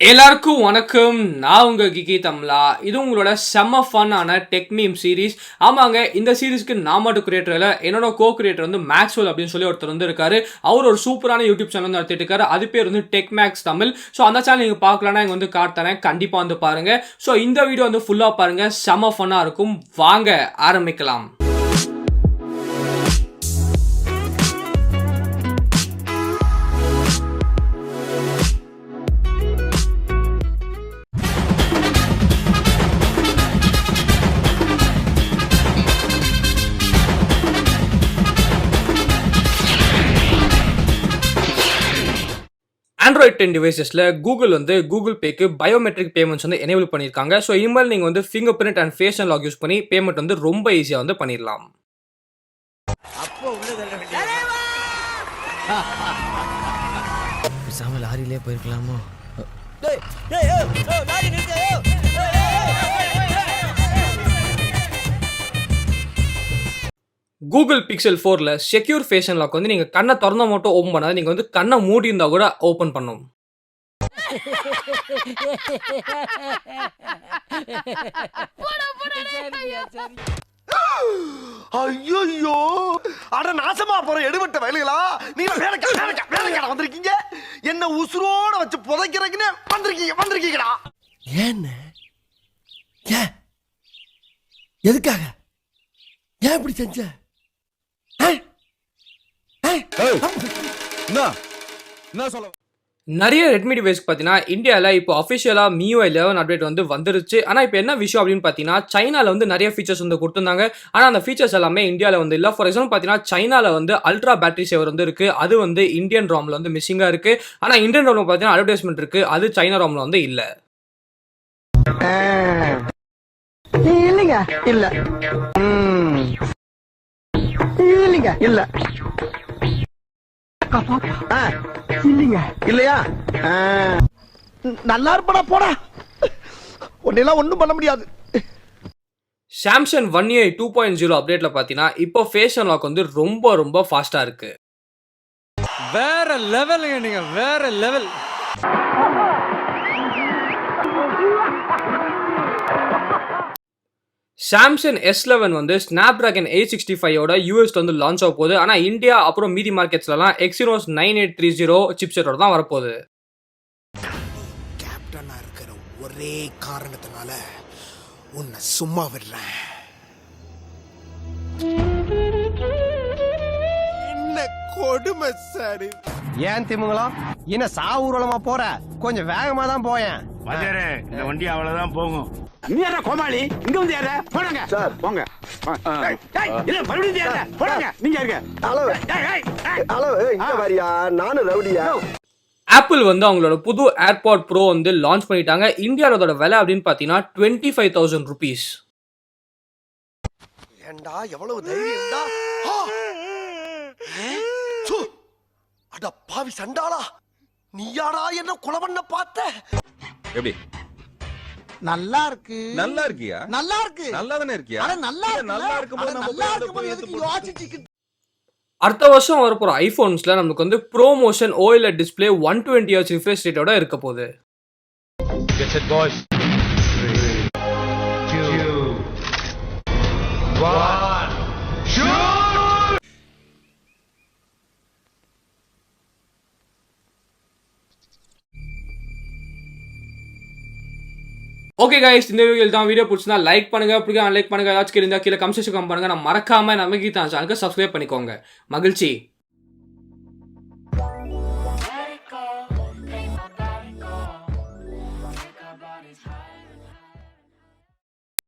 எல்லாருக்கும் வணக்கம். நான் உங்க Geekytamizha. இது உங்களோட செம்ம ஃபன்னான டெக் மீம் சீரிஸ். ஆமாங்க, இந்த சீரிஸ்க்கு நான் மட்டும் கிரியேட்டர் இல்லை, என்னோட கோ கிரியேட்டர் வந்து மேக்ஸ்வெல் அப்படின்னு சொல்லி ஒருத்தர் வந்து இருக்காரு. அவர் ஒரு சூப்பரான யூடியூப் சேனல் வந்து நடத்திட்டு இருக்காரு. அது பேர் வந்து டெக் மேக்ஸ் தமிழ். ஸோ அந்த சேனல் நீங்கள் பார்க்கலன்னா இங்கே வந்து காட்டுறேன், கண்டிப்பாக வந்து பாருங்க. ஸோ இந்த வீடியோ வந்து ஃபுல்லாக பாருங்க, செம்ம ஃபன்னாக இருக்கும். வாங்க ஆரம்பிக்கலாம். Android 10 டிவைசஸ்ல கூகுள் வந்து கூகுள் பேக்கு பயோமெட்ரிக் பேமெண்ட்ஸ் வந்து எனேபிள் பண்ணியிருக்காங்க. ஸோ இனிமேல் நீங்கள் வந்து fingerprint and face unlock use பண்ணி பேமெண்ட் வந்து ரொம்ப ஈஸியாக வந்து பண்ணிடலாம். லாரியிலே போயிருக்கலாமோ? கூகுள் பிக்சல் 4ல செக்யூர் ஃபேஸ் அன்லாக் வந்து நீங்கள் கண்ணை திறந்தா மட்டும் ஓப்பன் பண்ணாது, நீங்கள் வந்து கண்ணை மூடி இருந்தால் கூட ஓப்பன் பண்ணும். ஐயோ, அட நாசமா போற எடுபட்ட வயலுகளா, நீங்க வேலைக்கார வந்திருக்கீங்க, என்ன உசுரோட வச்சு புதைக்கிறதுக்குன்னு வந்திருக்கீங்கடா. ஏன்னு? ஏன்? எதுக்காக? ஏன் இப்படி செஞ்ச? நிறைய ரெட்மி டிவைஸ்க்கு பார்த்தீங்கன்னா இந்தியாவில் இப்போ அஃபிஷியலாக MIUI 11 அப்டேட் வந்து வந்துருச்சு. ஆனால் இப்போ என்ன விஷயம் அப்படின்னு பார்த்தீங்கன்னா, சைனாவில் வந்து நிறைய ஃபீச்சர்ஸ் வந்து கொடுத்துருந்தாங்க. ஆனால் அந்த ஃபீச்சர்ஸ் எல்லாமே இந்தியாவில் வந்து இல்லை. ஃபார் எக்ஸாம்பிள் பார்த்தீங்கன்னா, சைனாவில் வந்து அல்ட்ரா பேட்டரி சேவர் வந்து இருக்குது, அது வந்து இந்தியன் ராமில் வந்து மிஸ்ஸிங்காக இருக்குது. ஆனால் இந்தியன் ராமில் பார்த்தீங்கன்னா அட்வர்டைஸ்மெண்ட் இருக்குது, அது சைனா ராமில் வந்து இல்லை. இல்லைங்க, இல்ல இல்லைங்க, இல்ல இல்லைங்க, இல்லையா? நல்லா இருப்படா, போடா, உன்னெல்லாம் ஒன்றும் பண்ண முடியாது. சாம்சங் One UI 2.0 அப்டேட்டில் பார்த்தீங்கன்னா இப்போ ஃபேஸ் அன்லாக் வந்து ரொம்ப ரொம்ப ஃபாஸ்ட்டாக இருக்குது. வேற லெவலுங்க, நீங்க வேற லெவல். சாம்சங் S11 வந்து ஸ்னாப்டிராகன் 865 யூஎஸ் வந்து லான்ச் ஆக போகுது. ஆனால் இந்தியா அப்புறம் மீதி மார்க்கெட்ஸ்லாம் Exynos 9830 சிப்செட்டோட தான் வரப்போகுது. கேப்டனா இருக்கிற ஒரே காரணத்தினால உன்னை சும்மா விடுறேன். என்ன கொடுமை சார். ஏன் திமுங்களா என்ன சாவூர்வலமா போற? கொஞ்சம் வேகமா தான் போயேன். இந்த வண்டி அவ்வளவுதான் போகும். நீ என்ன கோமாளி, இங்க வந்து ஏற போடுங்க சார், போங்க. இல்ல மறுபடியும் ஏற போடுங்க, நீங்க இருங்க. ஹலோ ஹலோ, இங்க வாரியா, நானும் ரவுடியா. ஆப்பிள் வந்து அவங்களோட புது ஏர்பாட் ப்ரோ வந்து லான்ச் பண்ணிட்டாங்க. இந்தியாவோட விலை அப்படின்னு பார்த்தீங்கன்னா 25,000 rupees. ஏண்டா எவ்வளவு தைரியம் இருந்தா? அட பாவி சண்டாளா, நீயாடா என்ன கொலை பண்ண பார்த்த? எப்படி? நல்லா இருக்கு. நல்லா இருக்கியா? நல்லா இருக்கு. நல்லா தானே இருக்கியா? அட நல்லா இருக்கு. நல்லா இருக்கும்போது நம்ம போய் எதுக்கு யோசிச்சிட்டு? அடுத்த வருஷம் வரப்போற ஐபோன்ஸ்ல நமக்கு வந்து pro motion OLED display 120 Hz refresh ரேட்டோட இருக்க போகுது. Get set boys. 3, 2, 1. Shoot! Okay guys, இந்த வீடியோவில் தான். வீடியோ பிடிச்சிருந்தா லைக் பண்ணுங்க, பிடிக்க லைக் பண்ணுங்க, ஏதாச்சும் இருந்தால் கீழே கமெண்ட் செக்ஷன் பண்ணுங்க. நான் மறக்காம நம்ம Geekytamizha சேனலுக்கு சப்ஸ்கிரைப் பண்ணிக்கோங்க. மகிழ்ச்சி.